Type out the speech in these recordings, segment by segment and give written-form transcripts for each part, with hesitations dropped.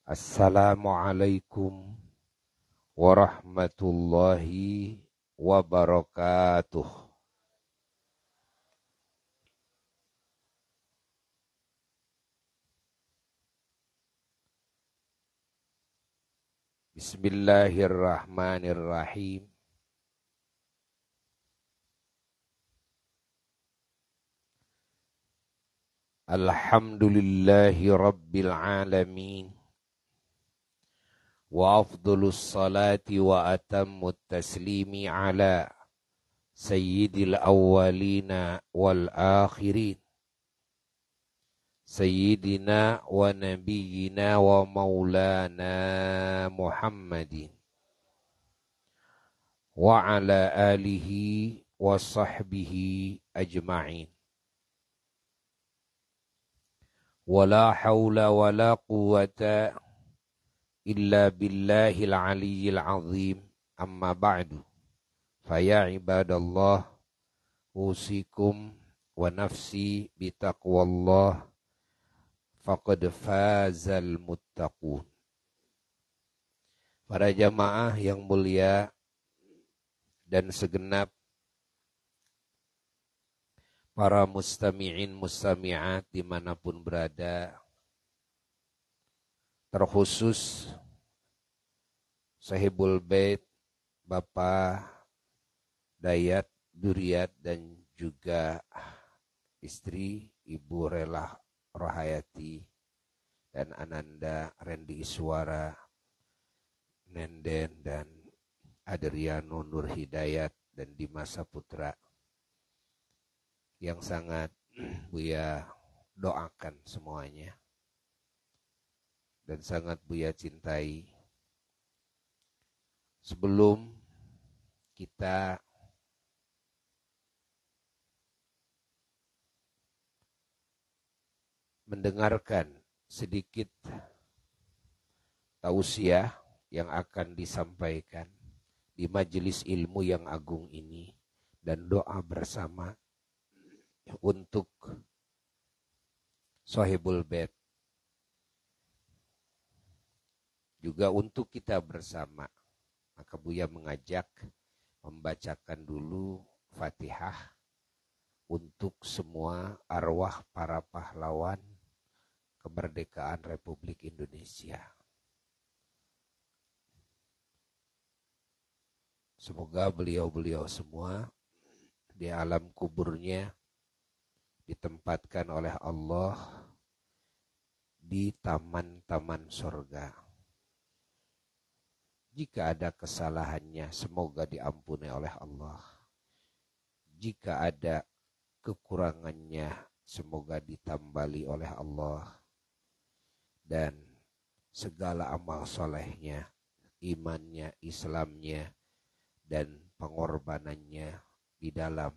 Assalamualaikum warahmatullahi wabarakatuh. Bismillahirrahmanirrahim. Alhamdulillahi rabbil alamin. Wa afdhalus salati wa atammut taslimi ala sayyidil awwalina wal akhirin. Sayyidina wa nabiyyina wa maulana Muhammadin wa ala alihi wa sahbihi ajma'in. Wa la hawla wa la quwwata illa billahil aliyyil azim. Amma ba'du. Faya ibadallah, usikum wa nafsi bitaqwallah, faqad fazal muttaqun. Para jamaah yang mulia dan segenap para mustami'in mustami'at dimanapun berada, terkhusus Sahibul Bait, Bapak Dayat Duriat dan juga istri Ibu Rela Rohayati dan Ananda Rendi Iswara, Nenden dan Adriano Nur Hidayat dan Dimas Saputra yang sangat Buya doakan semuanya dan sangat Buya cintai. Sebelum kita mendengarkan sedikit tausiah yang akan disampaikan di majelis ilmu yang agung ini dan doa bersama untuk Sahibul Bait, juga untuk kita bersama, maka Buya mengajak membacakan dulu Fatihah untuk semua arwah para pahlawan kemerdekaan Republik Indonesia. Semoga beliau-beliau semua di alam kuburnya ditempatkan oleh Allah di taman-taman surga. Jika ada kesalahannya, semoga diampuni oleh Allah. Jika ada kekurangannya, semoga ditambali oleh Allah. Dan segala amal solehnya, imannya, Islamnya, dan pengorbanannya di dalam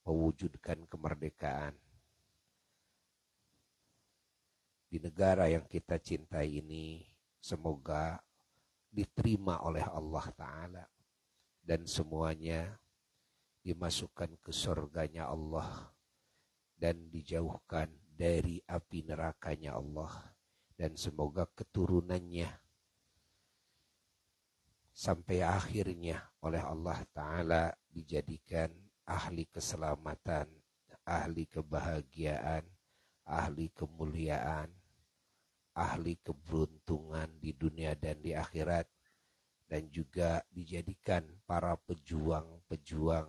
mewujudkan kemerdekaan di negara yang kita cintai ini, semoga diterima oleh Allah Ta'ala dan semuanya dimasukkan ke surganya Allah dan dijauhkan dari api nerakanya Allah, dan semoga keturunannya sampai akhirnya oleh Allah Ta'ala dijadikan ahli keselamatan, ahli kebahagiaan, ahli kemuliaan, ahli keberuntungan di dunia dan di akhirat, dan juga dijadikan para pejuang-pejuang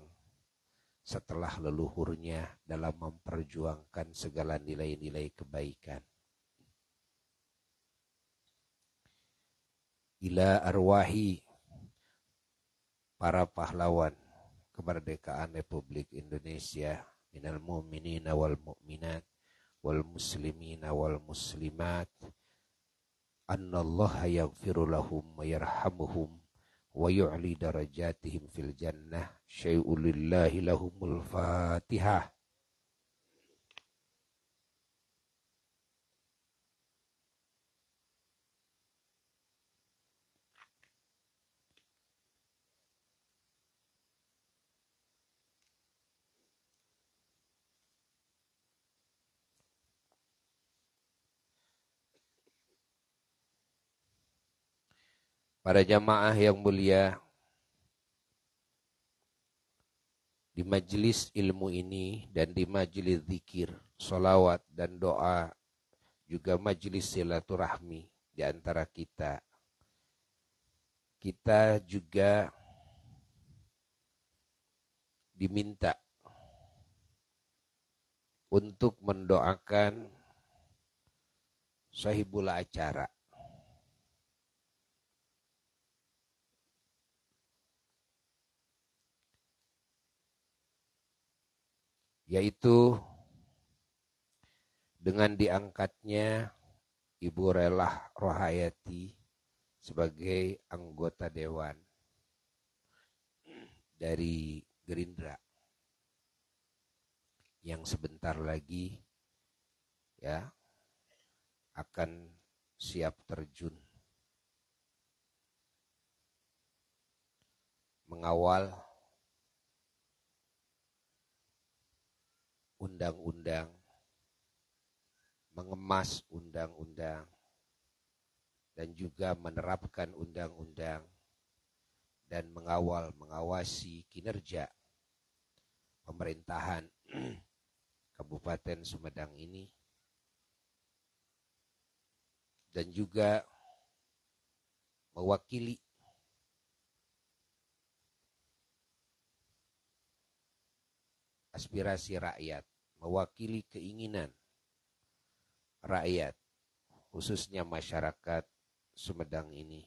setelah leluhurnya dalam memperjuangkan segala nilai-nilai kebaikan. Ila arwahi para pahlawan kemerdekaan Republik Indonesia, minal mu'minina wal mu'minat wal muslimina wal muslimat, annallaha yaghfiru lahum wa yarhamuhum wa yu'li darajatihim fil jannah, syai'ul lillahi lahumul fatihah. Para jamaah yang mulia, di majelis ilmu ini dan di majelis zikir, sholawat dan doa, juga majelis silaturahmi di antara kita. Kita juga diminta untuk mendoakan sahibul acara, yaitu dengan diangkatnya Ibu Relah Rohayati sebagai anggota dewan dari Gerindra yang sebentar lagi ya akan siap terjun mengawal undang-undang, mengemas undang-undang, dan juga menerapkan undang-undang dan mengawasi kinerja pemerintahan Kabupaten Sumedang ini, dan juga mewakili aspirasi rakyat, mewakili keinginan rakyat, khususnya masyarakat Sumedang ini.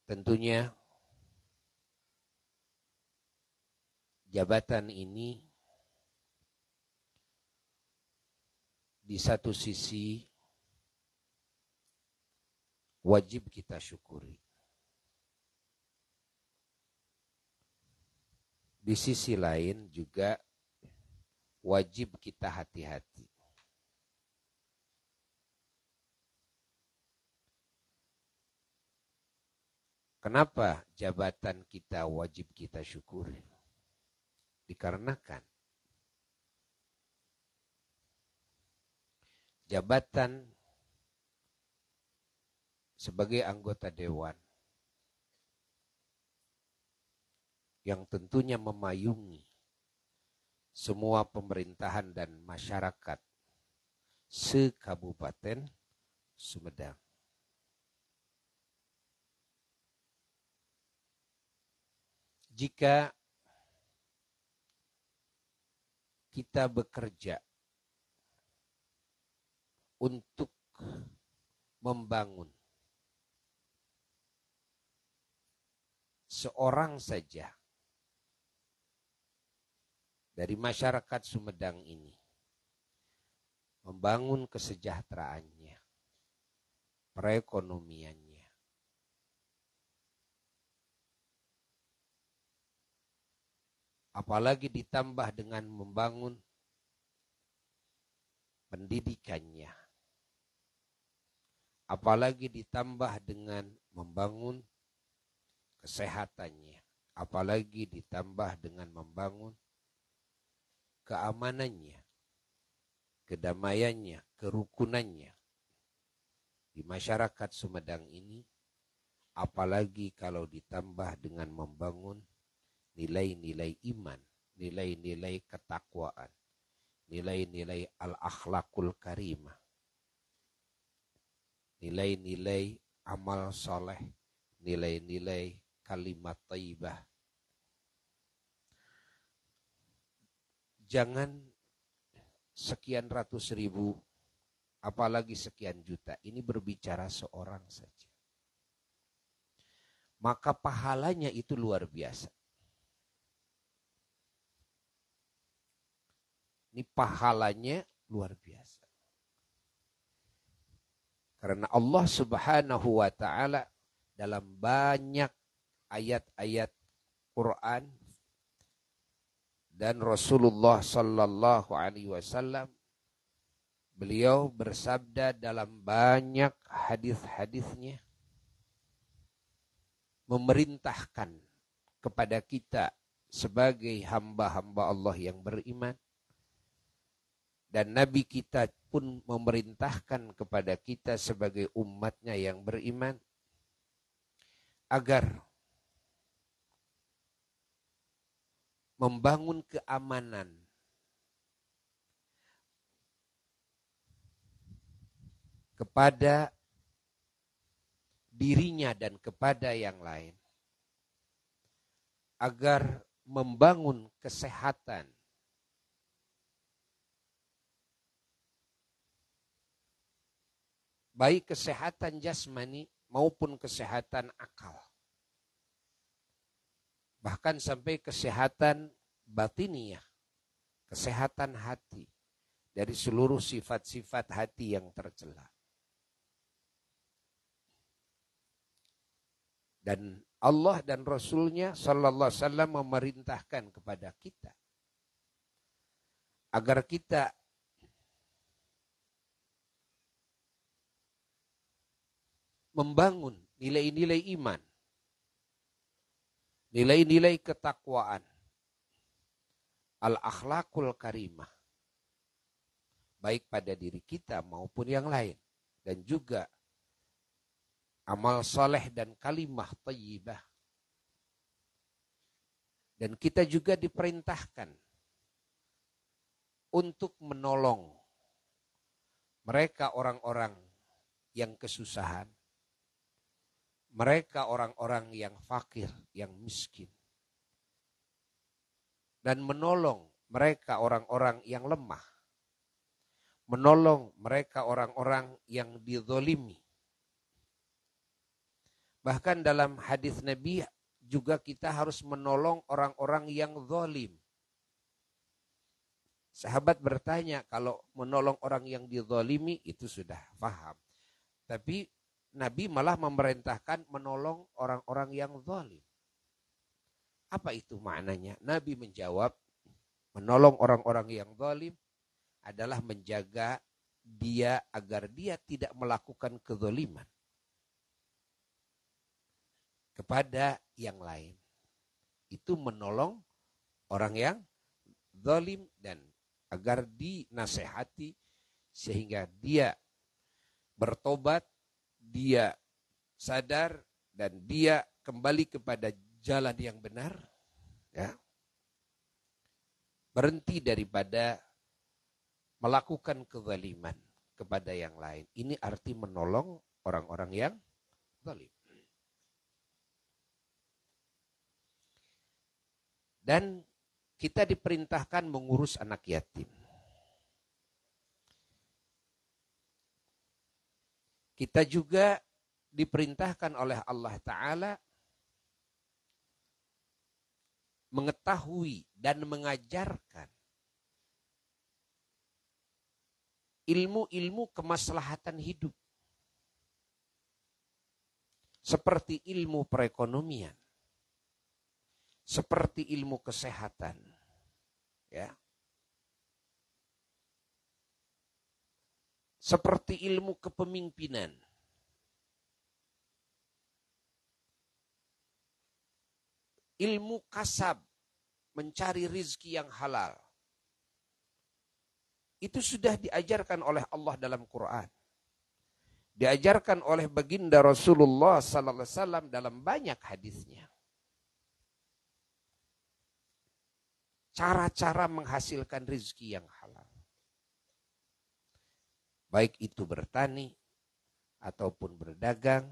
Tentunya jabatan ini di satu sisi wajib kita syukuri. Di sisi lain juga wajib kita hati-hati. Kenapa jabatan kita wajib kita syukuri? Dikarenakan jabatan sebagai anggota dewan yang tentunya memayungi semua pemerintahan dan masyarakat se-Kabupaten Sumedang. Jika kita bekerja untuk membangun seorang saja dari masyarakat Sumedang ini, membangun kesejahteraannya, perekonomiannya, apalagi ditambah dengan membangun pendidikannya, apalagi ditambah dengan membangun kesehatannya, apalagi ditambah dengan membangun keamanannya, kedamaiannya, kerukunannya di masyarakat Sumedang ini, apalagi kalau ditambah dengan membangun nilai-nilai iman, nilai-nilai ketakwaan, nilai-nilai al-akhlakul karimah, nilai-nilai amal soleh, nilai-nilai kalimat thayyibah. Jangan sekian ratus ribu, apalagi sekian juta, ini berbicara seorang saja. Maka pahalanya itu luar biasa. Ini pahalanya luar biasa. Karena Allah Subhanahu wa ta'ala dalam banyak ayat-ayat Quran dan Rasulullah sallallahu alaihi wasallam, beliau bersabda dalam banyak hadis-hadisnya memerintahkan kepada kita sebagai hamba-hamba Allah yang beriman Dan Nabi kita pun memerintahkan kepada kita sebagai umatnya yang beriman agar membangun keamanan kepada dirinya dan kepada yang lain, agar membangun kesehatan baik kesehatan jasmani maupun kesehatan akal. Bahkan sampai kesehatan batiniyah, kesehatan hati dari seluruh sifat-sifat hati yang tercela. Dan Allah dan Rasulnya sallallahu alaihi wasallam memerintahkan kepada kita agar kita membangun nilai-nilai iman, nilai-nilai ketakwaan, al-akhlakul karimah, baik pada diri kita maupun yang lain, dan juga amal soleh dan kalimah thayyibah. Dan kita juga diperintahkan untuk menolong mereka orang-orang yang kesusahan, mereka orang-orang yang fakir, yang miskin. Dan menolong mereka orang-orang yang lemah. Menolong mereka orang-orang yang dizolimi. Bahkan dalam hadis Nabi juga kita harus menolong orang-orang yang zalim. Sahabat bertanya, kalau menolong orang yang dizolimi itu sudah paham. Tapi Nabi malah memerintahkan menolong orang-orang yang zalim. Apa itu maknanya? Nabi menjawab, menolong orang-orang yang zalim adalah menjaga dia agar dia tidak melakukan kezaliman kepada yang lain. Itu menolong orang yang zalim dan agar dinasehati sehingga dia bertobat, dia sadar dan dia kembali kepada jalan yang benar, ya. Berhenti daripada melakukan kezaliman kepada yang lain. Ini arti menolong orang-orang yang zalim. Dan kita diperintahkan mengurus anak yatim. Kita juga diperintahkan oleh Allah Ta'ala mengetahui dan mengajarkan ilmu-ilmu kemaslahatan hidup. Seperti ilmu perekonomian. Seperti ilmu kesehatan. Ya. Seperti ilmu kepemimpinan. Ilmu kasab, mencari rizki yang halal. Itu sudah diajarkan oleh Allah dalam Quran. Diajarkan oleh baginda Rasulullah sallallahu alaihi wasallam dalam banyak hadisnya. Cara-cara menghasilkan rizki yang halal. Baik itu bertani, ataupun berdagang,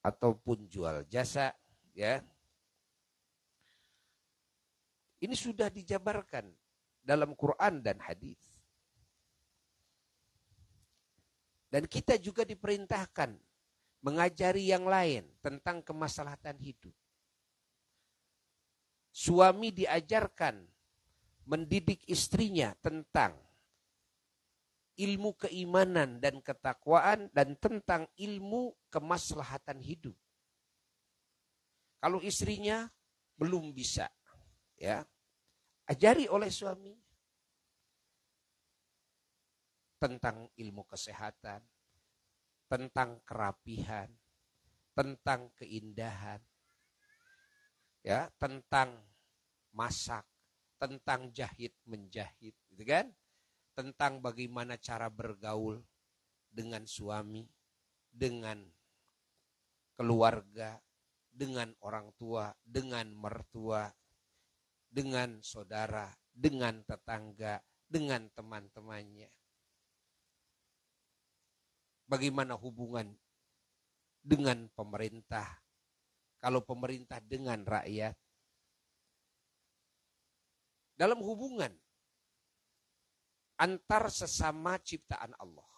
ataupun jual jasa, ya. Ini sudah dijabarkan dalam Quran dan hadis. Dan kita juga diperintahkan mengajari yang lain tentang kemaslahatan hidup. Suami diajarkan mendidik istrinya tentang ilmu keimanan dan ketakwaan dan tentang ilmu kemaslahatan hidup. Kalau istrinya belum bisa, ya, ajari oleh suami tentang ilmu kesehatan, tentang kerapihan, tentang keindahan, ya, tentang masak, tentang jahit menjahit, gitu kan? tentang bagaimana cara bergaul dengan suami, dengan keluarga, dengan orang tua, dengan mertua, dengan saudara, dengan tetangga, dengan teman-temannya. Bagaimana hubungan dengan pemerintah, kalau pemerintah dengan rakyat. Dalam hubungan antar sesama ciptaan Allah.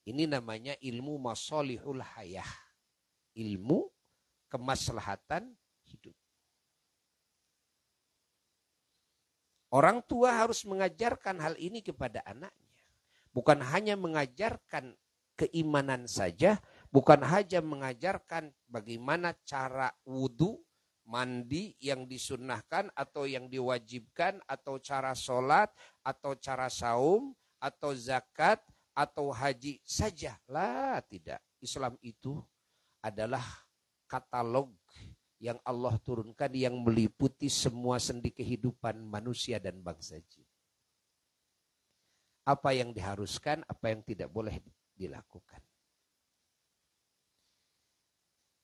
Ini namanya ilmu masalihul hayah. Ilmu kemaslahatan hidup. Orang tua harus mengajarkan hal ini kepada anaknya. Bukan hanya mengajarkan keimanan saja, bukan hanya mengajarkan bagaimana cara wudhu, mandi yang disunnahkan atau yang diwajibkan, atau cara sholat, atau cara saum, atau zakat, atau haji saja. Lah, tidak. Islam itu adalah katalog yang Allah turunkan yang meliputi semua sendi kehidupan manusia dan bangsa jin. Apa yang diharuskan, apa yang tidak boleh dilakukan.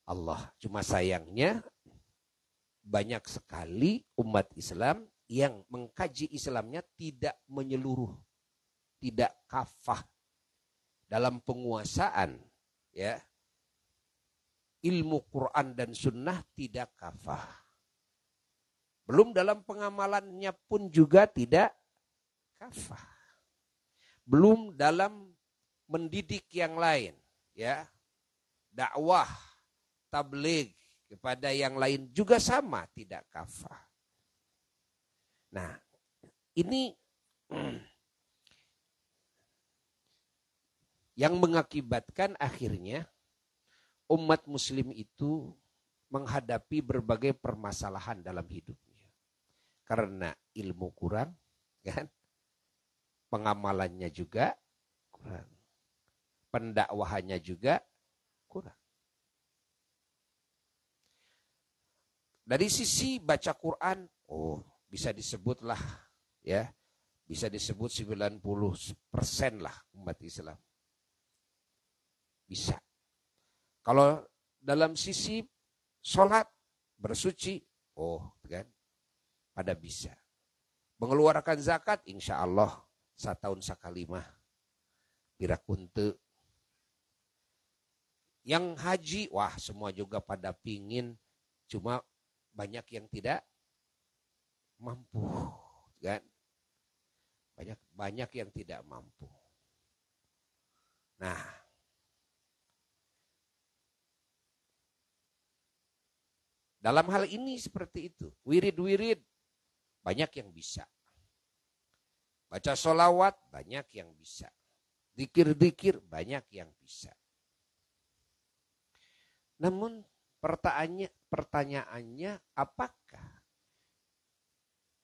Allah, cuma sayangnya banyak sekali umat Islam yang mengkaji Islamnya tidak menyeluruh, tidak kafah dalam penguasaan, ya. Ilmu Quran dan Sunnah tidak kafah. Belum dalam pengamalannya pun juga tidak kafah. Belum dalam mendidik yang lain, ya. Dakwah, tabligh kepada yang lain juga sama, tidak kafah. Nah, ini yang mengakibatkan akhirnya umat muslim itu menghadapi berbagai permasalahan dalam hidupnya. Karena ilmu kurang, kan? Pengamalannya juga kurang. Pendakwahannya juga kurang. Dari sisi baca Quran, bisa disebutlah, ya, bisa disebut 90% lah umat Islam. Bisa. Kalau dalam sisi sholat, bersuci, kan, pada bisa. Mengeluarkan zakat, insya Allah, setahun sekali mah, pirakunte. Yang haji, wah semua juga pada pingin, cuma banyak yang tidak mampu, kan? Banyak yang tidak mampu. Nah, dalam hal ini seperti itu. Wirid-wirid banyak yang bisa. Baca sholawat banyak yang bisa. Dikir-dikir banyak yang bisa. Namun pertanyaannya apakah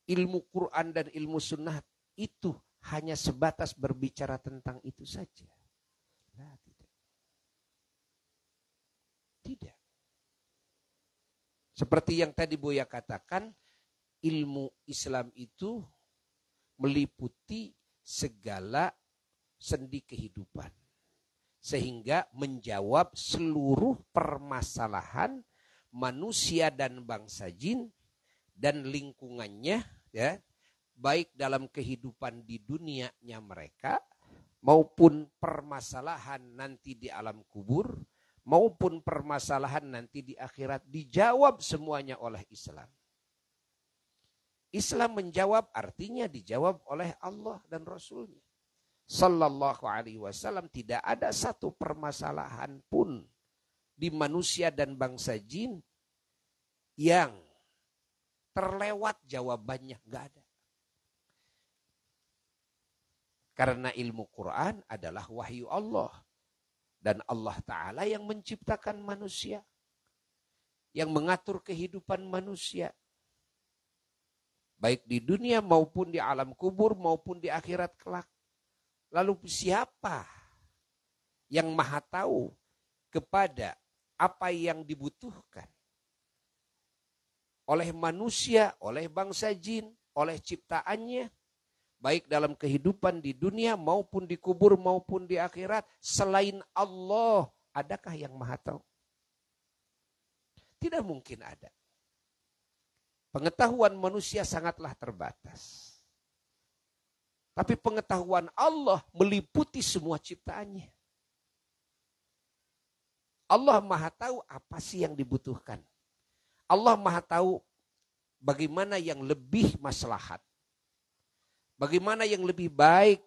ilmu Quran dan ilmu sunnah itu hanya sebatas berbicara tentang itu saja? Nah, tidak. Tidak. Seperti yang tadi Buya katakan, ilmu Islam itu meliputi segala sendi kehidupan. Sehingga menjawab seluruh permasalahan manusia dan bangsa jin dan lingkungannya, ya, baik dalam kehidupan di dunianya mereka maupun permasalahan nanti di alam kubur, maupun permasalahan nanti di akhirat, dijawab semuanya oleh Islam. Islam menjawab artinya dijawab oleh Allah dan Rasulnya. Sallallahu alaihi wasallam. Tidak ada satu permasalahan pun di manusia dan bangsa jin yang terlewat jawabannya, gak ada. Karena ilmu Quran adalah wahyu Allah. Dan Allah Ta'ala yang menciptakan manusia. Yang mengatur kehidupan manusia. Baik di dunia maupun di alam kubur maupun di akhirat kelak. Lalu siapa yang maha tahu kepada apa yang dibutuhkan oleh manusia, oleh bangsa jin, oleh ciptaannya. baik dalam kehidupan di dunia maupun di kubur maupun di akhirat, selain Allah, adakah yang maha tahu? Tidak mungkin ada. Pengetahuan manusia sangatlah terbatas. Tapi pengetahuan Allah meliputi semua ciptaannya. Allah maha tahu apa sih yang dibutuhkan. Allah maha tahu bagaimana yang lebih maslahat. Bagaimana yang lebih baik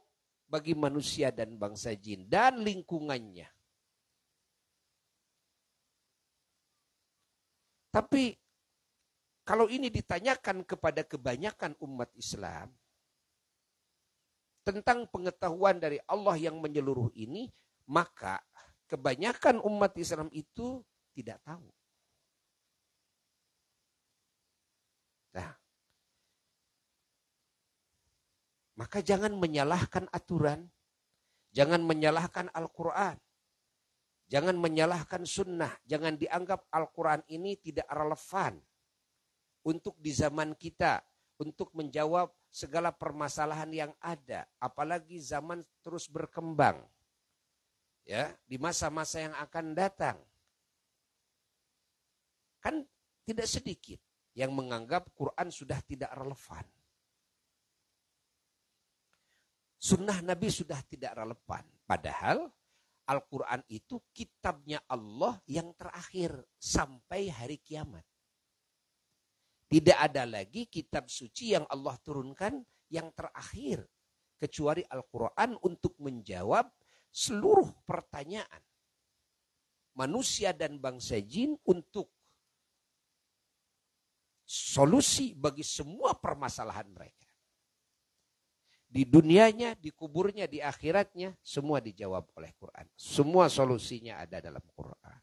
bagi manusia dan bangsa jin dan lingkungannya. Tapi kalau ini ditanyakan kepada kebanyakan umat Islam tentang pengetahuan dari Allah yang menyeluruh ini, maka kebanyakan umat Islam itu tidak tahu. Nah, maka jangan menyalahkan aturan, jangan menyalahkan Al-Quran, jangan menyalahkan sunnah, jangan dianggap Al-Quran ini tidak relevan untuk di zaman kita, untuk menjawab segala permasalahan yang ada, apalagi zaman terus berkembang. Ya, di masa-masa yang akan datang. Kan tidak sedikit yang menganggap Quran sudah tidak relevan. Sunnah Nabi sudah tidak relevan. Padahal Al-Quran itu kitabnya Allah yang terakhir sampai hari kiamat. Tidak ada lagi kitab suci yang Allah turunkan yang terakhir. Kecuali Al-Quran untuk menjawab seluruh pertanyaan manusia dan bangsa jin, untuk solusi bagi semua permasalahan mereka. Di dunianya, di kuburnya, di akhiratnya, semua dijawab oleh Quran. Semua solusinya ada dalam Quran.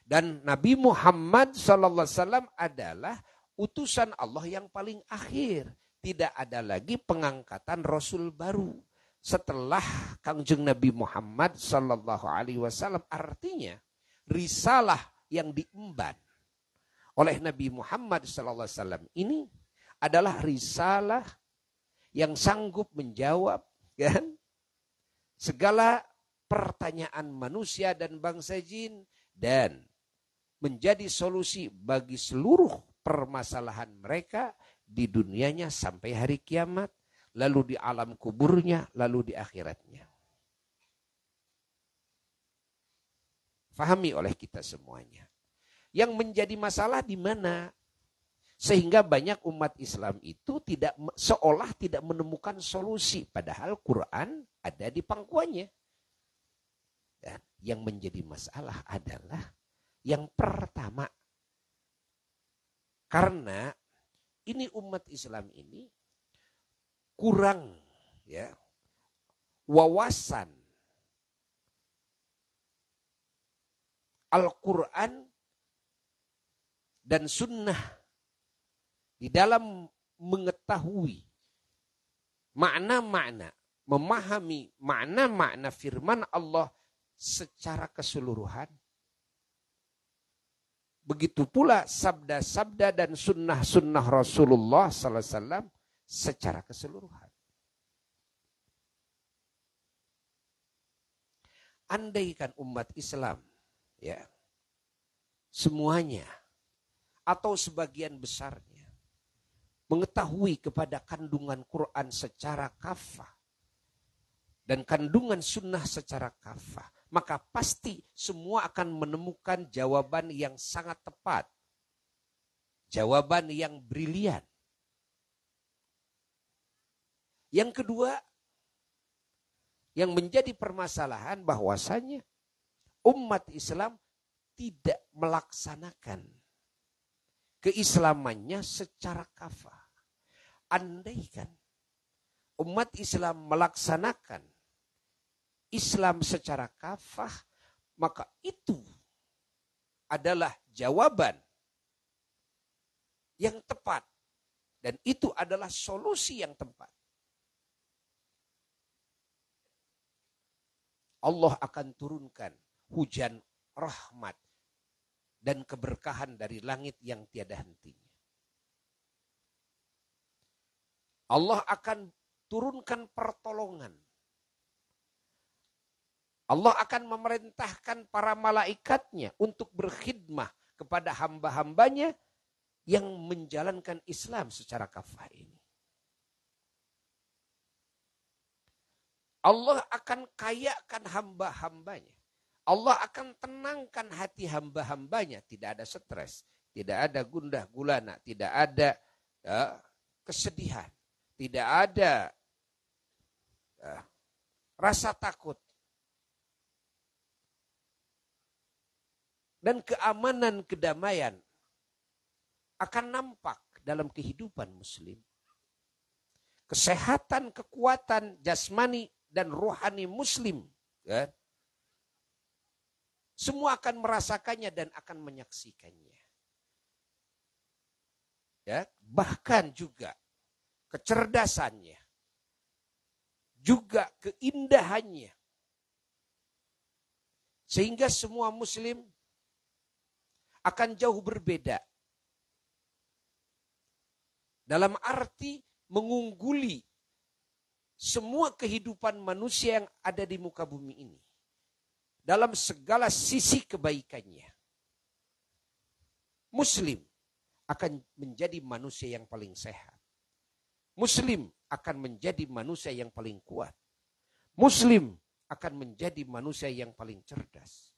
Dan Nabi Muhammad SAW adalah utusan Allah yang paling akhir. Tidak ada lagi pengangkatan Rasul baru setelah Kangjeng Nabi Muhammad SAW. Artinya risalah yang diemban oleh Nabi Muhammad SAW ini adalah risalah yang sanggup menjawab kan segala pertanyaan manusia dan bangsa jin dan menjadi solusi bagi seluruh permasalahan mereka di dunianya sampai hari kiamat, lalu di alam kuburnya, lalu di akhiratnya. Fahami oleh kita semuanya. Yang menjadi masalah di mana? Sehingga banyak umat Islam itu seolah tidak menemukan solusi. Padahal Quran ada di pangkuannya. Dan yang menjadi masalah adalah yang pertama. Karena ini umat Islam ini kurang ya wawasan Al-Quran dan sunnah di dalam mengetahui makna-makna, memahami makna-makna firman Allah secara keseluruhan. Begitu pula sabda-sabda dan sunnah-sunnah Rasulullah SAW secara keseluruhan. Andaikan umat Islam ya semuanya atau sebagian besarnya mengetahui kepada kandungan Quran secara kafah dan kandungan sunnah secara kafah, maka pasti semua akan menemukan jawaban yang sangat tepat. Jawaban yang brilian. Yang kedua, yang menjadi permasalahan bahwasanya umat Islam tidak melaksanakan keislamannya secara kafah. Andaikan umat Islam melaksanakan Islam secara kafah, maka itu adalah jawaban yang tepat. Dan itu adalah solusi yang tepat. Allah akan turunkan hujan rahmat dan keberkahan dari langit yang tiada hentinya. Allah akan turunkan pertolongan. Allah akan memerintahkan para malaikatnya untuk berkhidmah kepada hamba-hambanya yang menjalankan Islam secara kafah ini. Allah akan kayakan hamba-hambanya. Allah akan tenangkan hati hamba-hambanya. Tidak ada stres, tidak ada gundah gulana, tidak ada kesedihan, tidak ada rasa takut. Dan keamanan, kedamaian akan nampak dalam kehidupan muslim. Kesehatan, kekuatan jasmani dan rohani muslim, kan? Semua akan merasakannya dan akan menyaksikannya. Ya, bahkan juga kecerdasannya, juga keindahannya. Sehingga semua muslim akan jauh berbeda. Dalam arti mengungguli semua kehidupan manusia yang ada di muka bumi ini. Dalam segala sisi kebaikannya. Muslim akan menjadi manusia yang paling sehat. Muslim akan menjadi manusia yang paling kuat. Muslim akan menjadi manusia yang paling cerdas.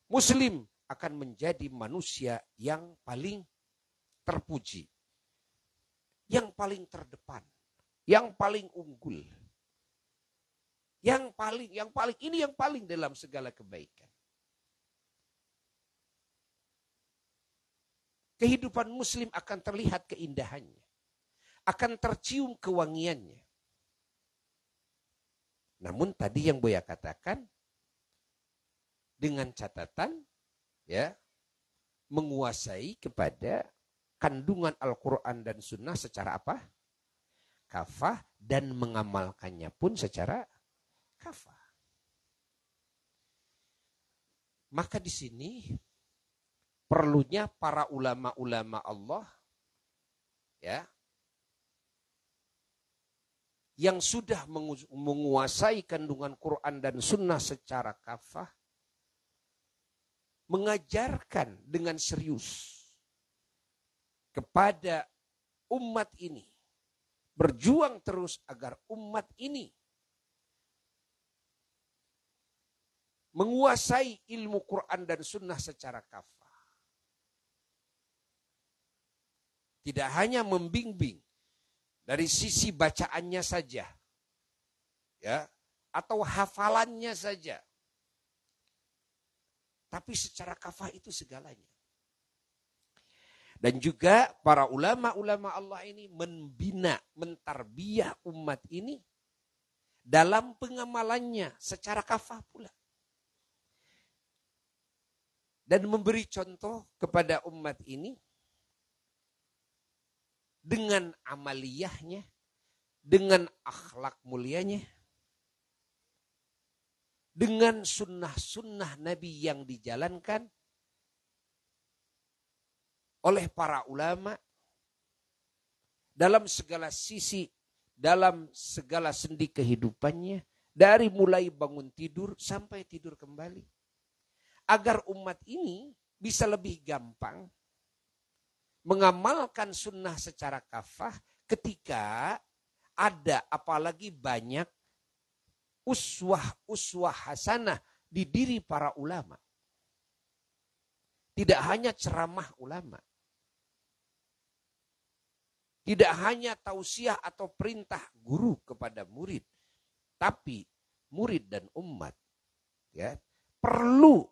Muslim akan menjadi manusia yang paling terpuji, yang paling terdepan, yang paling unggul, yang paling dalam segala kebaikan. Kehidupan muslim akan terlihat keindahannya, akan tercium kewangiannya. Namun tadi yang Buya katakan, dengan catatan, ya, menguasai kepada kandungan Al-Quran dan Sunnah secara apa? Kafah, dan mengamalkannya pun secara kafah. Maka di sini perlunya para ulama-ulama Allah, ya, yang sudah menguasai kandungan Quran dan Sunnah secara kafah, mengajarkan dengan serius kepada umat ini, berjuang terus agar umat ini menguasai ilmu Quran dan Sunnah secara kafah. Tidak hanya membimbing dari sisi bacaannya saja, ya, atau hafalannya saja, tapi secara kafah itu segalanya. Dan juga para ulama-ulama Allah ini membina, mentarbiyah umat ini dalam pengamalannya secara kafah pula. Dan memberi contoh kepada umat ini dengan amaliyahnya, dengan akhlak mulianya, dengan sunnah-sunnah Nabi yang dijalankan oleh para ulama dalam segala sisi, dalam segala sendi kehidupannya, dari mulai bangun tidur sampai tidur kembali. Agar umat ini bisa lebih gampang mengamalkan sunnah secara kafah ketika ada apalagi banyak uswah hasanah di diri para ulama. Tidak hanya ceramah ulama. Tidak hanya tausiah atau perintah guru kepada murid. Tapi murid dan umat, ya, perlu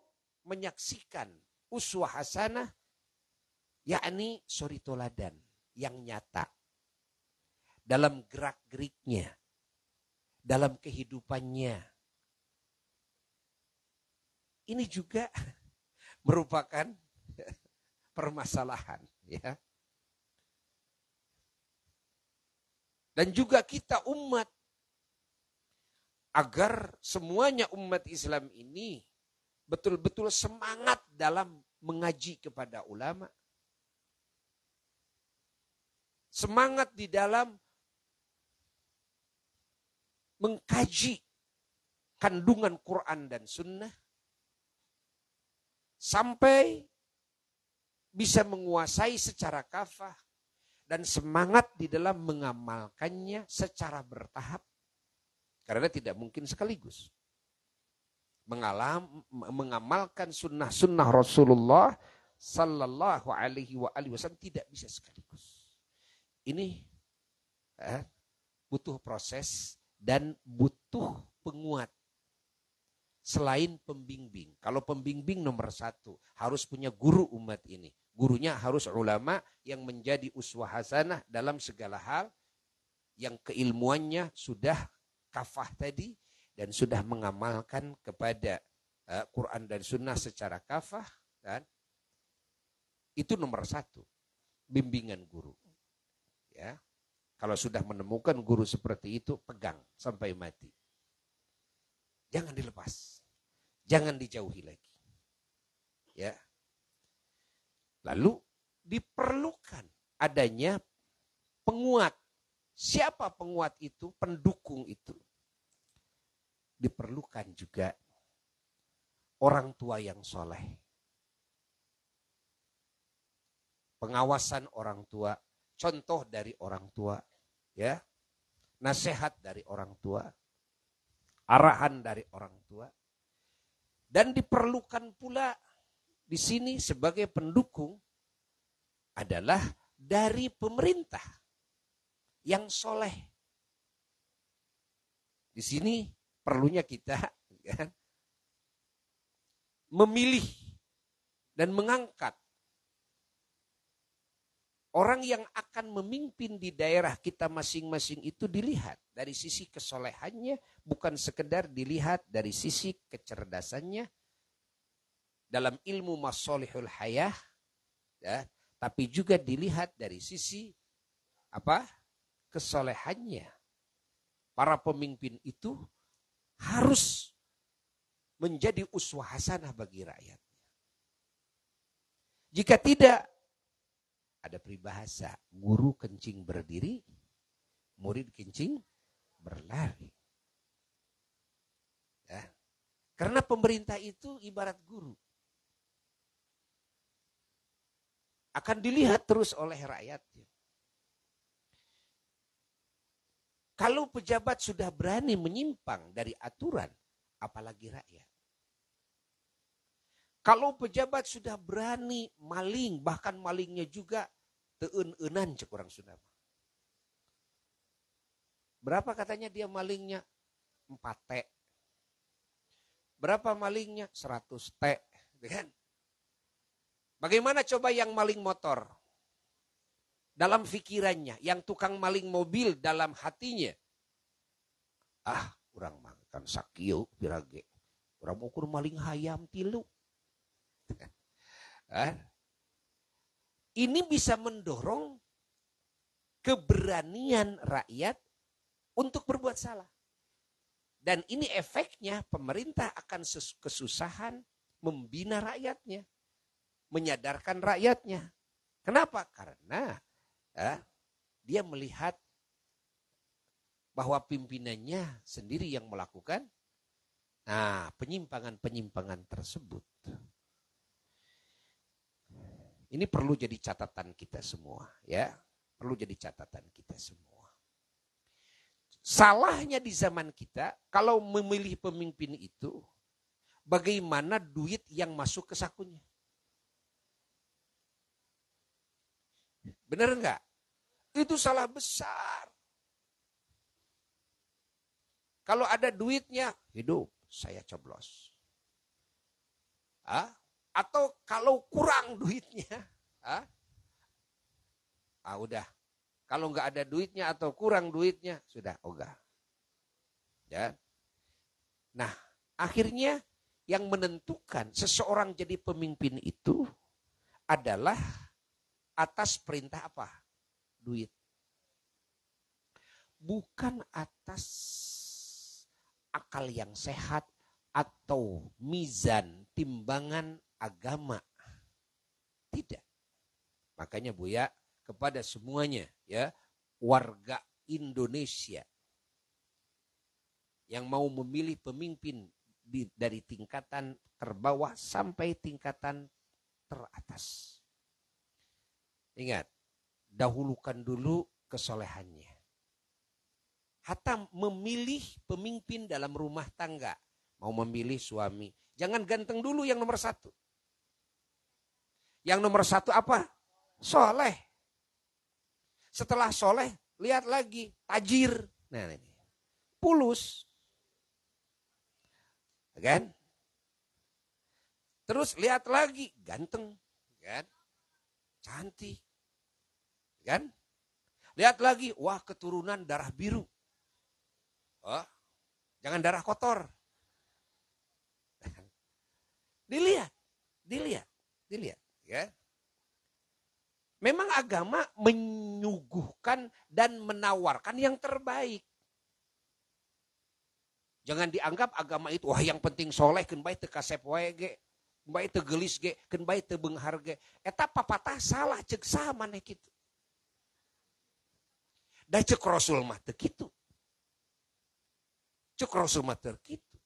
menyaksikan uswah hasanah, yakni suri toladan yang nyata. Dalam gerak-geriknya, dalam kehidupannya. Ini juga merupakan permasalahan, ya. Dan juga kita umat, agar semuanya umat Islam ini betul-betul semangat dalam mengaji kepada ulama. Semangat di dalam mengkaji kandungan Quran dan Sunnah sampai bisa menguasai secara kafah dan semangat di dalam mengamalkannya secara bertahap. Karena tidak mungkin sekaligus. Mengamalkan sunnah-sunnah Rasulullah Sallallahu Alaihi Wasallam tidak bisa sekaligus. Ini butuh proses dan butuh penguat. Selain pembimbing. Kalau pembimbing nomor satu, harus punya guru umat ini. Gurunya harus ulama yang menjadi uswah hasanah dalam segala hal. Yang keilmuannya sudah kafah tadi. Dan sudah mengamalkan kepada Quran dan Sunnah secara kafah. Kan? Itu nomor satu. Bimbingan guru. Ya. Kalau sudah menemukan guru seperti itu, pegang sampai mati. Jangan dilepas. Jangan dijauhi lagi. Ya. Lalu diperlukan adanya penguat. Siapa penguat itu? Pendukung itu. Diperlukan juga orang tua yang soleh. Pengawasan orang tua. Contoh dari orang tua. Ya. Nasihat dari orang tua. Arahan dari orang tua. Dan diperlukan pula di sini sebagai pendukung adalah dari pemerintah yang soleh. Di sini perlunya kita kan, memilih dan mengangkat orang yang akan memimpin di daerah kita masing-masing itu dilihat dari sisi kesolehannya, bukan sekedar dilihat dari sisi kecerdasannya dalam ilmu masolihul hayah, ya, tapi juga dilihat dari sisi kesolehannya. Para pemimpin itu harus menjadi uswah hasanah bagi rakyatnya. Jika tidak, ada peribahasa, guru kencing berdiri, murid kencing berlari. Ya. Karena pemerintah itu ibarat guru. Akan dilihat terus oleh rakyatnya. Kalau pejabat sudah berani menyimpang dari aturan, apalagi rakyat. Kalau pejabat sudah berani maling, bahkan malingnya juga teun-eunan cek orang Sunda. Berapa katanya dia malingnya? 4 T. Berapa malingnya? 100 T. Kan? Bagaimana coba yang maling motor? Dalam pikirannya. Yang tukang maling mobil dalam hatinya. Kurang makan sakio pirage. Orang ukur maling hayam tilu. Ini bisa mendorong keberanian rakyat untuk berbuat salah. Dan ini efeknya pemerintah akan kesusahan membina rakyatnya. Menyadarkan rakyatnya. Kenapa? Karena dia melihat bahwa pimpinannya sendiri yang melakukan penyimpangan-penyimpangan tersebut. Ini perlu jadi catatan kita semua, ya. Perlu jadi catatan kita semua. Salahnya di zaman kita, kalau memilih pemimpin itu, bagaimana duit yang masuk ke sakunya? Benar enggak? Itu salah besar. Kalau ada duitnya, hidup, saya coblos. Atau kalau kurang duitnya, udah. Kalau nggak ada duitnya atau kurang duitnya, sudah ogah. Ya. Nah, akhirnya yang menentukan seseorang jadi pemimpin itu adalah atas perintah apa? Duit. Bukan atas akal yang sehat atau mizan, timbangan agama. Tidak. Makanya Buya kepada semuanya, ya, warga Indonesia, yang mau memilih pemimpin dari tingkatan terbawah sampai tingkatan teratas. Ingat, dahulukan dulu kesolehannya. Hatta memilih pemimpin dalam rumah tangga, mau memilih suami, jangan ganteng dulu yang nomor satu. Yang nomor satu apa? Soleh. Setelah soleh, lihat lagi, tajir. Nah, ini. Pulus. Kan? Terus lihat lagi, ganteng. Kan? Cantik. Kan? Lihat lagi, wah keturunan darah biru. Oh, jangan darah kotor. Dilihat. Ya. Memang agama menyuguhkan dan menawarkan yang terbaik. Jangan dianggap agama itu, wah yang penting soleh, ken bae teu kasep wae ge, bae teu geulis ge, ken bae teu beunghar ge. Eta papatah salah ceuk saha maneh kitu. Da ceuk Rasul mah teu kitu. Ceuk Rasul mah teu kitu.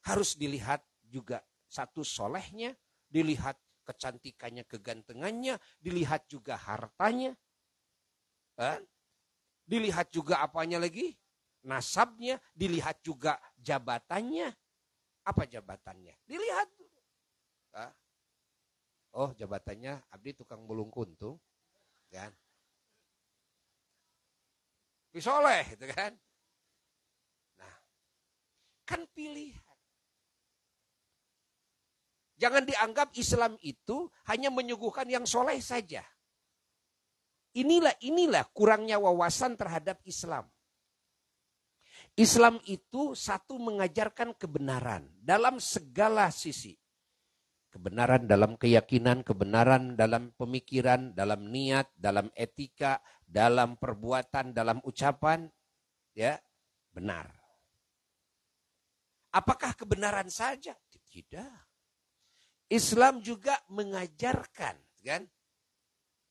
Harus dilihat juga satu solehnya, dilihat kecantikannya, kegantengannya, dilihat juga hartanya, dilihat juga apanya lagi, nasabnya, dilihat juga jabatannya. Apa jabatannya? Dilihat. Oh jabatannya abdi tukang mulung kuntung, kan? Soleh, gitu kan? Nah, kan pilihan. Jangan dianggap Islam itu hanya menyuguhkan yang soleh saja. Inilah kurangnya wawasan terhadap Islam. Islam itu satu mengajarkan kebenaran dalam segala sisi. Kebenaran dalam keyakinan, kebenaran dalam pemikiran, dalam niat, dalam etika, dalam perbuatan, dalam ucapan, ya, benar. Apakah kebenaran saja? Tidak. Islam juga mengajarkan kan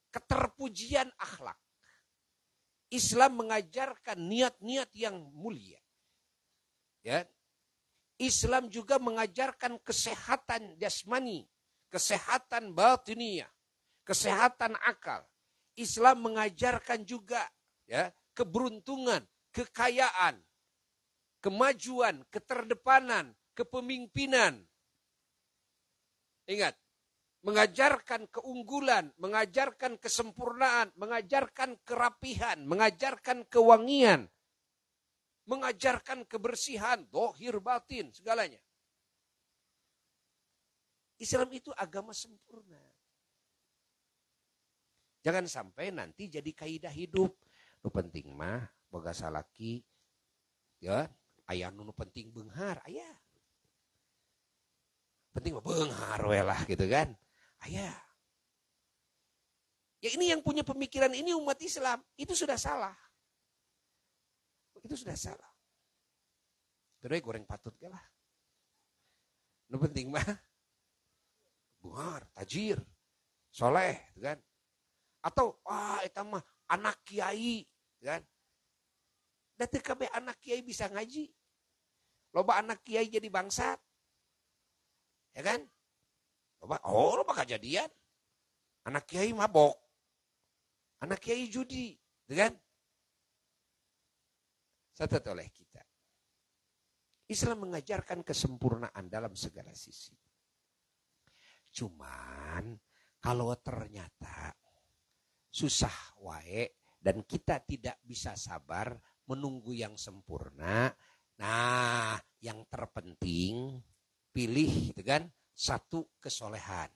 keterpujian akhlak. Islam mengajarkan niat-niat yang mulia. Ya. Islam juga mengajarkan kesehatan jasmani, kesehatan batiniah, kesehatan akal. Islam mengajarkan juga ya keberuntungan, kekayaan, kemajuan, keterdepanan, kepemimpinan. Ingat, mengajarkan keunggulan, mengajarkan kesempurnaan, mengajarkan kerapihan, mengajarkan kewangian, mengajarkan kebersihan, zahir batin, segalanya. Islam itu agama sempurna. Jangan sampai nanti jadi kaidah hidup. Nu penting mah boga salaki, ya, aya nu penting beunghar, aya. Penting mah beunghar we lah gitu kan. Aya. Ya ini yang punya pemikiran ini umat Islam, itu sudah salah. Itu sudah salah. Terus goreng patut ge lah. Nu penting mah beunghar, tajir, soleh gitu kan. Atau eta mah anak kiai kan. Da teu kabeh anak kiai bisa ngaji. Loba anak kiai jadi bangsat. Ya kan? Loba kejadian. Anak kiai mabok. Anak kiai judi, gitu kan? Catat oleh kita. Islam mengajarkan kesempurnaan dalam segala sisi. Cuman kalau ternyata susah wae dan kita tidak bisa sabar menunggu yang sempurna, nah yang terpenting pilih gitu kan satu kesolehan.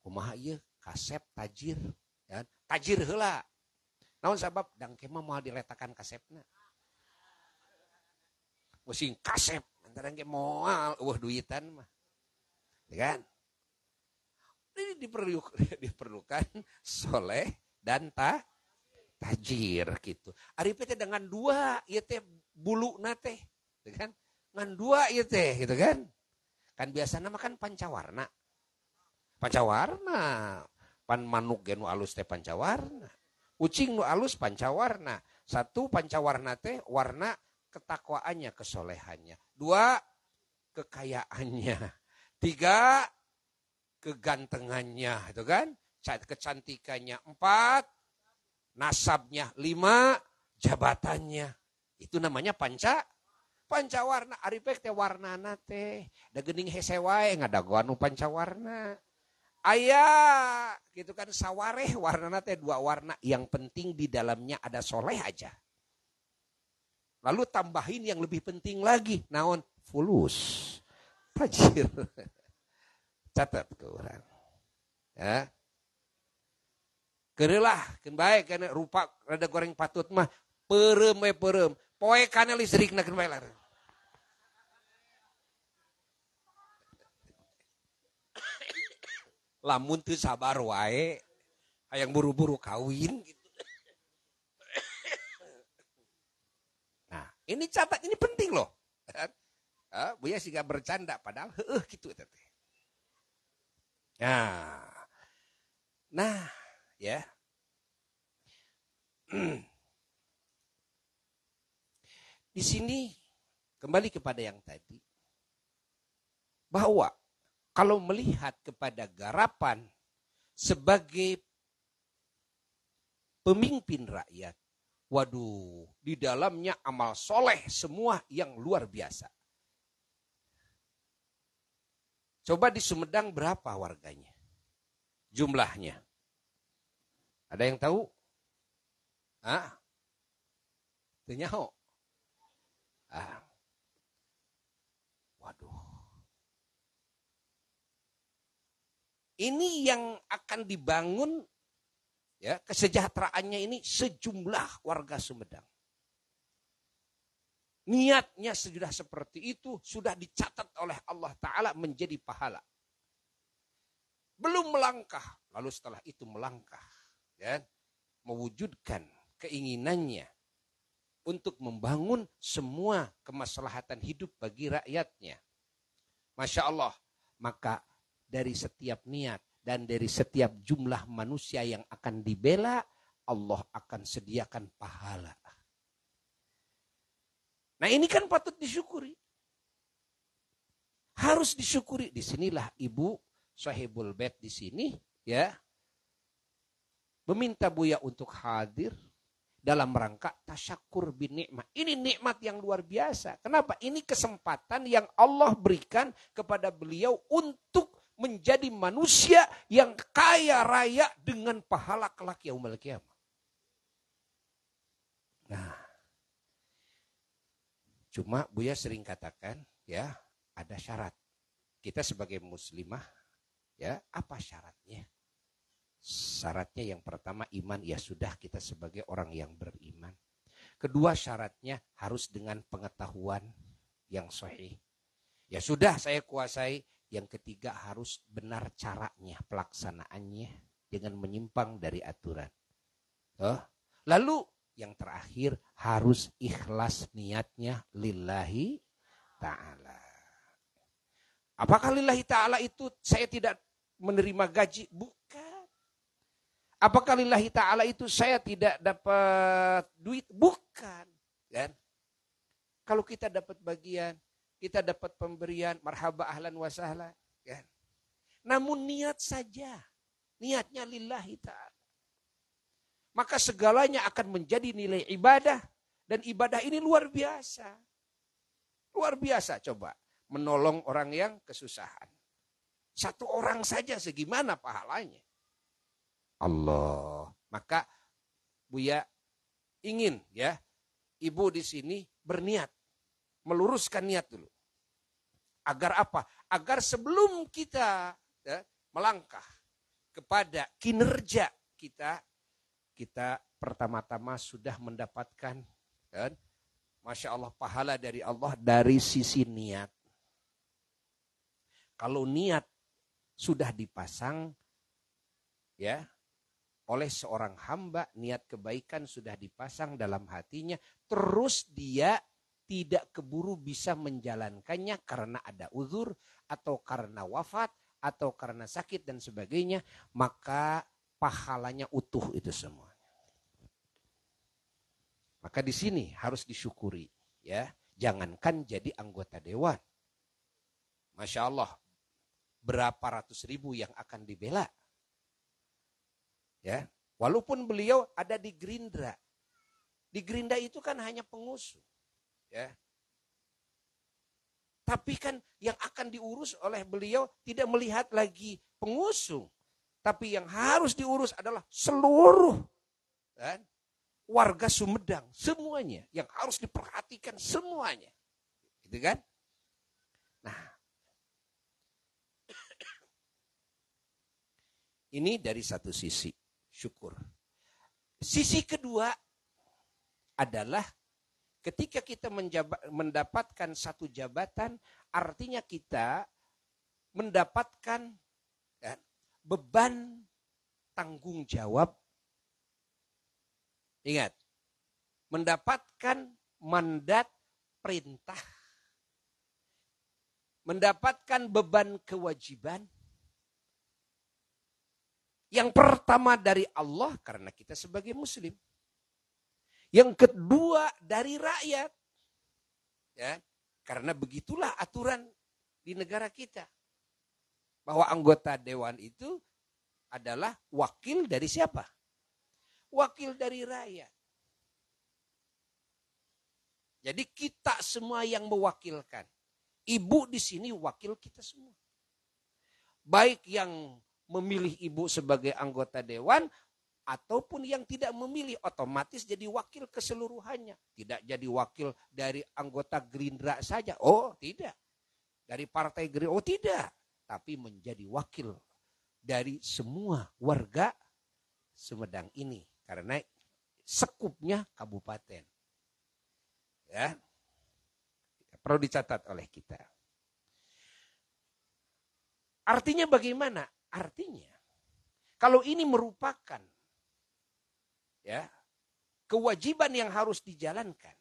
Kumaha ieu kasep tajir, ya. Tajir heula. Naon sabab dangke mah moal diletakan kasepna. Musing kasep antara ge moal eueuh duitan mah. Ya kan? Ini diperlukan soleh dan tajir gitu. Ari teh dengan dua ieu teh buluna teh, gitu kan? Ngan dua ieu teh gitu kan. Kan biasana mah kan pancawarna. Pancawarna. Pan manuk ge nu alus teh pancawarna. Ucing nu alus pancawarna. Satu pancawarna teh warna ketakwaannya, kesolehannya. 2, kekayaannya. 3, kegantengannya, itu kan? Kecantikannya. 4, nasabnya. 5, jabatannya. Itu namanya pancawarna. Aripek teh warnana teh. Da geuning hese wae ngadagoan nu pancawarna. Aya gitu kan sawareh warnana teh 2 warna. Yang penting di dalamnya ada soleh aja. Lalu tambahin yang lebih penting lagi. Naon? Fulus. Tajir. Catat ke orang. Ya. Keurelah, keun bae kana rupa rada goreng patut mah peureum we peureum. Poe kana listrikna keun bae larang. Lamun teu sabar wae, hayang buru-buru kawin gitu. Nah, ini catat, ini penting loh. Buya sih gak bercanda, padahal gitu. Nah, ya. Di sini kembali kepada yang tadi. Bahwa kalau melihat kepada garapan sebagai pemimpin rakyat, waduh, di dalamnya amal soleh semua yang luar biasa. Coba di Sumedang berapa warganya? Jumlahnya. Ada yang tahu? Ternyaho. Waduh. Ini yang akan dibangun, ya, kesejahteraannya ini sejumlah warga Sumedang. Niatnya sudah seperti itu, sudah dicatat oleh Allah Ta'ala menjadi pahala. Belum melangkah, lalu setelah itu melangkah. Ya, mewujudkan keinginannya untuk membangun semua kemaslahatan hidup bagi rakyatnya. Masya Allah, maka dari setiap niat dan dari setiap jumlah manusia yang akan dibela, Allah akan sediakan pahala. Nah ini kan patut disyukuri. Harus disyukuri. Disinilah Ibu Sahibul Bait di sini, ya, meminta Buya untuk hadir dalam rangka tasyakur bin nikmat. Ini nikmat yang luar biasa. Kenapa? Ini kesempatan yang Allah berikan kepada beliau untuk menjadi manusia yang kaya raya dengan pahala kelak yaumul qiyamah. Nah, cuma Buya sering katakan, ya, ada syarat. Kita sebagai muslimah, ya, apa syaratnya? Syaratnya yang pertama iman, ya sudah kita sebagai orang yang beriman. Kedua syaratnya harus dengan pengetahuan yang sahih. Ya sudah saya kuasai. Yang ketiga harus benar caranya, pelaksanaannya dengan menyimpang dari aturan. Lalu yang terakhir harus ikhlas niatnya lillahi ta'ala. Apakah lillahi ta'ala itu saya tidak menerima gaji? Bukan. Apakah lillahi ta'ala itu saya tidak dapat duit? Bukan. Kan? Kalau kita dapat bagian, kita dapat pemberian, marhaba ahlan wa sahlan. Kan? Namun niat saja. Niatnya lillahi ta'ala. Maka segalanya akan menjadi nilai ibadah. Dan ibadah ini luar biasa. Luar biasa coba. Menolong orang yang kesusahan. Satu orang saja segimana pahalanya. Allah. Maka Buya ingin, ya, Ibu di sini berniat. Meluruskan niat dulu. Agar apa? Agar sebelum kita, ya, melangkah kepada kinerja kita pertama-tama sudah mendapatkan, kan, Masya Allah, pahala dari Allah dari sisi niat. Kalau niat sudah dipasang, ya, oleh seorang hamba, niat kebaikan sudah dipasang dalam hatinya, terus dia tidak keburu bisa menjalankannya karena ada uzur atau karena wafat atau karena sakit dan sebagainya, maka pahalanya utuh itu semua. Maka di sini harus disyukuri, Ya, jangankan jadi anggota dewan. Masya Allah, berapa ratus ribu yang akan dibela. Ya, walaupun beliau ada di Gerindra. Di Gerindra itu kan hanya pengusung. Ya. Tapi kan yang akan diurus oleh beliau tidak melihat lagi pengusung. Tapi yang harus diurus adalah seluruh kan, warga Sumedang. Semuanya yang harus diperhatikan semuanya. Gitu kan? Nah, ini dari satu sisi, syukur. Sisi kedua adalah ketika kita mendapatkan satu jabatan, artinya kita mendapatkan kan, beban tanggung jawab. Ingat, mendapatkan mandat perintah, mendapatkan beban kewajiban. Yang pertama dari Allah karena kita sebagai muslim. Yang kedua dari rakyat. Ya, karena begitulah aturan di negara kita. Bahwa anggota dewan itu adalah wakil dari siapa? Wakil dari rakyat. Jadi kita semua yang mewakilkan. Ibu di sini wakil kita semua. Baik yang memilih ibu sebagai anggota dewan ataupun yang tidak memilih otomatis jadi wakil keseluruhannya. Tidak jadi wakil dari anggota Gerindra saja. Oh tidak. Dari partai Gerindra. Oh tidak. Tapi menjadi wakil dari semua warga Sumedang ini. Karena sekupnya kabupaten. Ya. Perlu dicatat oleh kita. Artinya bagaimana? Artinya kalau ini merupakan ya kewajiban yang harus dijalankan.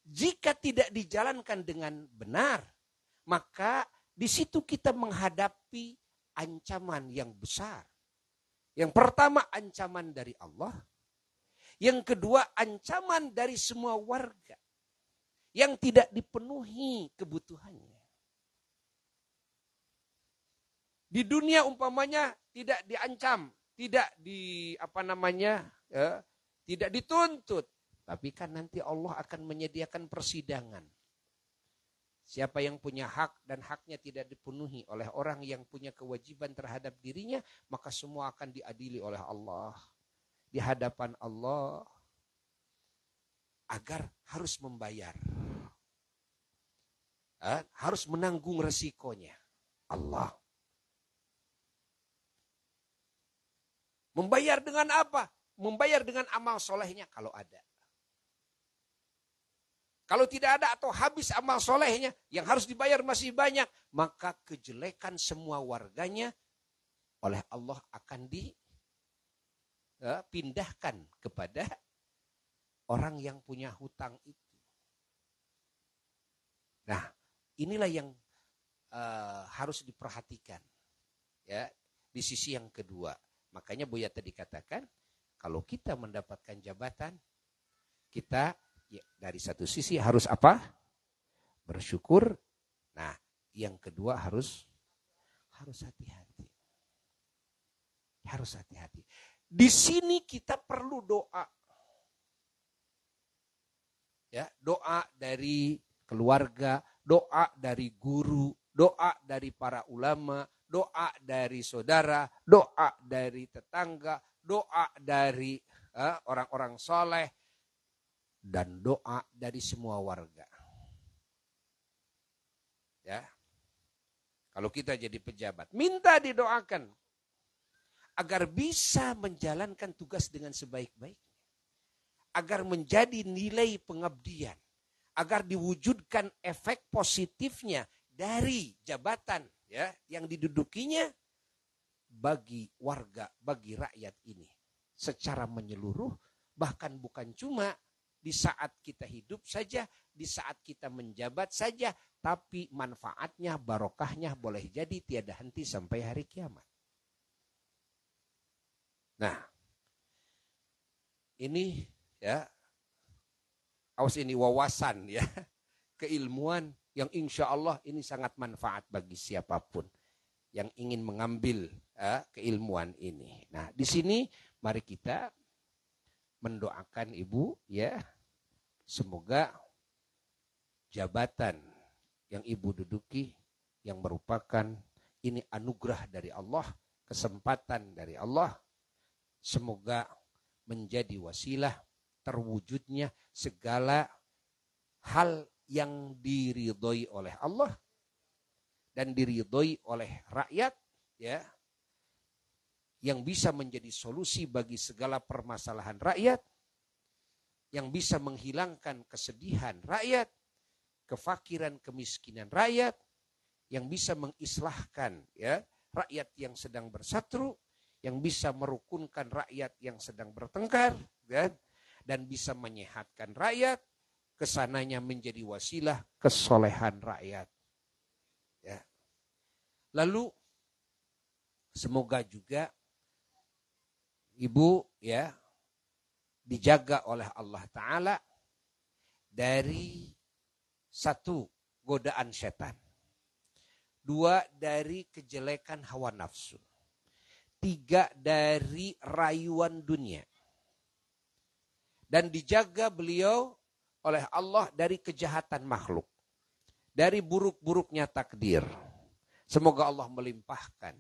Jika tidak dijalankan dengan benar, maka di situ kita menghadapi ancaman yang besar. Yang pertama ancaman dari Allah. Yang kedua ancaman dari semua warga yang tidak dipenuhi kebutuhannya. Di dunia umpamanya tidak diancam, tidak tidak dituntut. Tapi kan nanti Allah akan menyediakan persidangan. Siapa yang punya hak dan haknya tidak dipenuhi oleh orang yang punya kewajiban terhadap dirinya, maka semua akan diadili oleh Allah. Di hadapan Allah agar harus membayar. Harus menanggung resikonya. Allah. Membayar dengan apa? Membayar dengan amal solehnya kalau ada. Kalau tidak ada atau habis amal solehnya, yang harus dibayar masih banyak, maka kejelekan semua warganya oleh Allah akan dipindahkan kepada orang yang punya hutang itu. Nah, inilah yang harus diperhatikan ya di sisi yang kedua. Makanya Buya tadi katakan, kalau kita mendapatkan jabatan, kita ya, dari satu sisi harus apa? Bersyukur. Nah, yang kedua harus hati-hati. Harus hati-hati. Di sini kita perlu doa. Ya, doa dari keluarga, doa dari guru, doa dari para ulama, doa dari saudara, doa dari tetangga, doa dari orang-orang soleh, dan doa dari semua warga. Ya, kalau kita jadi pejabat, minta didoakan agar bisa menjalankan tugas dengan sebaik-baiknya, agar menjadi nilai pengabdian, agar diwujudkan efek positifnya dari jabatan ya yang didudukinya bagi warga, bagi rakyat ini secara menyeluruh, bahkan bukan cuma di saat kita hidup saja, di saat kita menjabat saja, tapi manfaatnya, barokahnya boleh jadi tiada henti sampai hari kiamat. Nah, ini ya awas ini wawasan ya, keilmuan yang insya Allah ini sangat manfaat bagi siapapun yang ingin mengambil keilmuan ini. Nah, di sini mari kita mendoakan ibu ya, semoga jabatan yang ibu duduki yang merupakan ini anugerah dari Allah, kesempatan dari Allah, semoga menjadi wasilah terwujudnya segala hal yang diridhoi oleh Allah dan diridhoi oleh rakyat ya, yang bisa menjadi solusi bagi segala permasalahan rakyat, yang bisa menghilangkan kesedihan rakyat, kefakiran kemiskinan rakyat, yang bisa mengislahkan ya rakyat yang sedang bersatu, yang bisa merukunkan rakyat yang sedang bertengkar ya, dan bisa menyehatkan rakyat, kesananya menjadi wasilah kesolehan rakyat. Ya. Lalu semoga juga ibu ya dijaga oleh Allah Ta'ala dari satu, godaan setan. Dua, dari kejelekan hawa nafsu. Tiga, dari rayuan dunia. Dan dijaga beliau oleh Allah dari kejahatan makhluk. Dari buruk-buruknya takdir. Semoga Allah melimpahkan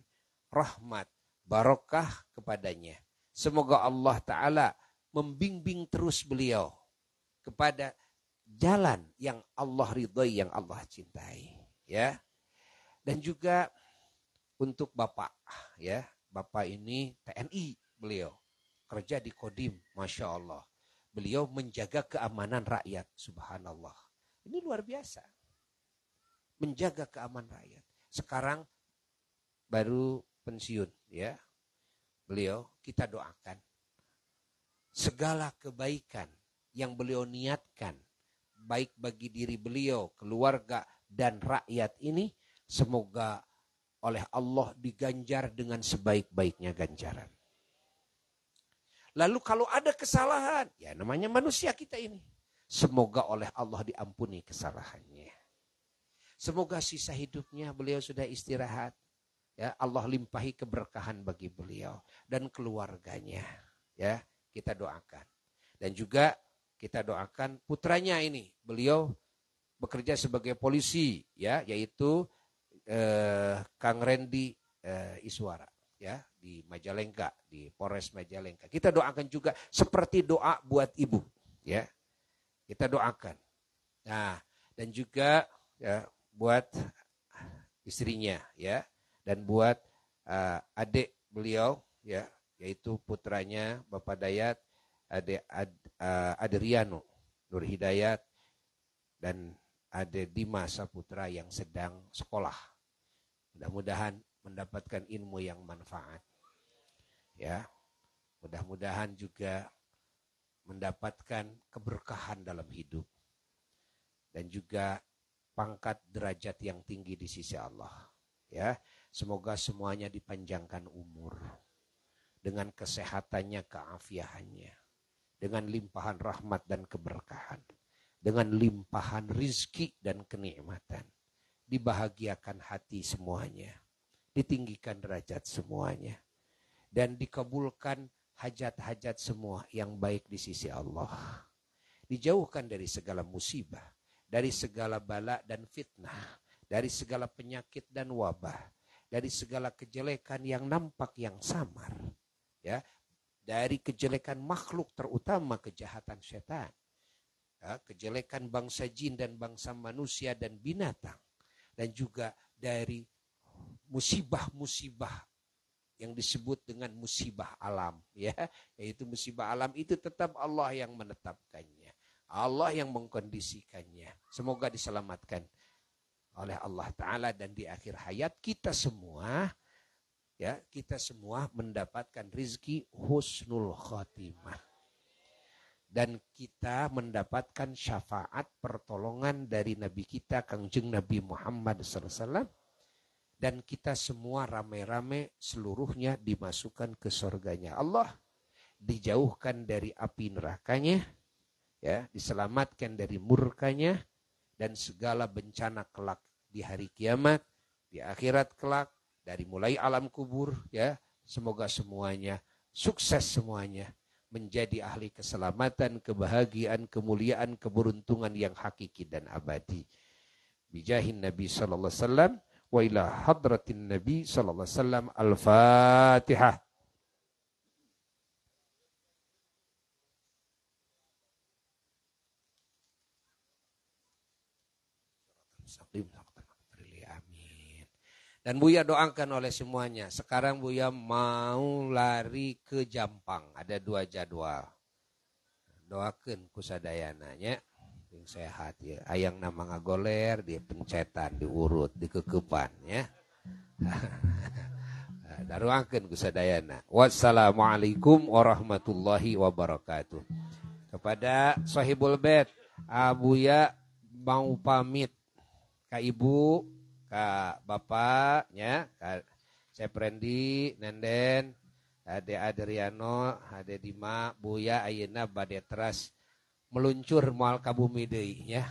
rahmat, barokah kepadanya. Semoga Allah Ta'ala membimbing terus beliau kepada jalan yang Allah ridhoi, yang Allah cintai. Ya. Dan juga untuk Bapak. Ya. Bapak ini TNI beliau. Kerja di Kodim, Masya Allah. Beliau menjaga keamanan rakyat, subhanallah. Ini luar biasa. Menjaga keamanan rakyat. Sekarang baru pensiun ya. Beliau kita doakan segala kebaikan yang beliau niatkan baik bagi diri beliau, keluarga dan rakyat ini semoga oleh Allah diganjar dengan sebaik-baiknya ganjaran. Lalu kalau ada kesalahan, ya namanya manusia kita ini, semoga oleh Allah diampuni kesalahannya. Semoga sisa hidupnya beliau sudah istirahat. Ya, Allah limpahi keberkahan bagi beliau dan keluarganya. Ya, kita doakan. Dan juga kita doakan putranya ini. Beliau bekerja sebagai polisi, ya, yaitu Kang Randy Iswara, ya, di Majalengka, di Polres Majalengka. Kita doakan juga seperti doa buat ibu, ya. Kita doakan. Nah, dan juga ya, buat istrinya ya, dan buat adik beliau ya, yaitu putranya Bapak Dayat, adik Adriano Nur Hidayat, dan adik Dimas Saputra yang sedang sekolah. Mudah-mudahan mendapatkan ilmu yang manfaat. Ya. Mudah-mudahan juga mendapatkan keberkahan dalam hidup. Dan juga pangkat derajat yang tinggi di sisi Allah. Ya, semoga semuanya dipanjangkan umur dengan kesehatannya, keafiahannya, dengan limpahan rahmat dan keberkahan, dengan limpahan rizki dan kenikmatan, dibahagiakan hati semuanya, ditinggikan derajat semuanya, dan dikabulkan hajat-hajat semua yang baik di sisi Allah, dijauhkan dari segala musibah, dari segala bala dan fitnah, dari segala penyakit dan wabah, dari segala kejelekan yang nampak yang samar, ya, dari kejelekan makhluk terutama kejahatan setan, ya, kejelekan bangsa jin dan bangsa manusia dan binatang, dan juga dari musibah-musibah yang disebut dengan musibah alam, ya, yaitu musibah alam itu tetap Allah yang menetapkannya. Allah yang mengkondisikannya. Semoga diselamatkan oleh Allah Ta'ala dan di akhir hayat kita semua, ya, kita semua mendapatkan rizki husnul khotimah. Dan kita mendapatkan syafaat pertolongan dari Nabi kita Kangjeng Nabi Muhammad SAW. Dan kita semua rame-rame seluruhnya dimasukkan ke surganya Allah. Dijauhkan dari api nerakanya. ya, diselamatkan dari murkanya dan segala bencana kelak di hari kiamat, di akhirat kelak, dari mulai alam kubur, ya, semoga semuanya sukses, semuanya menjadi ahli keselamatan, kebahagiaan, kemuliaan, keberuntungan yang hakiki dan abadi. Bijahin Nabi sallallahu alaihi wasallam wa ila hadratin Nabi sallallahu alaihi wasallam. Al-Fatihah. Amin. Dan Buya doakan oleh semuanya. Sekarang Buya mau lari ke Jampang. Ada 2 jadwal. Doakan kusadayananya yang sehat ya. Ayang nama ngagoler, dia pencetan, diurut, dikekepan ya. Daruangkeun kusadayana. Wassalamualaikum warahmatullahi wabarakatuh. Kepada Sahibul Bait, Abuya mau pamit ka Ibu, ka Bapak ya, ka Seprendi, Nenden, Ade Adriano, Ade Dima, Buya ayeuna bade teras meluncur moal ka bumi deui ya.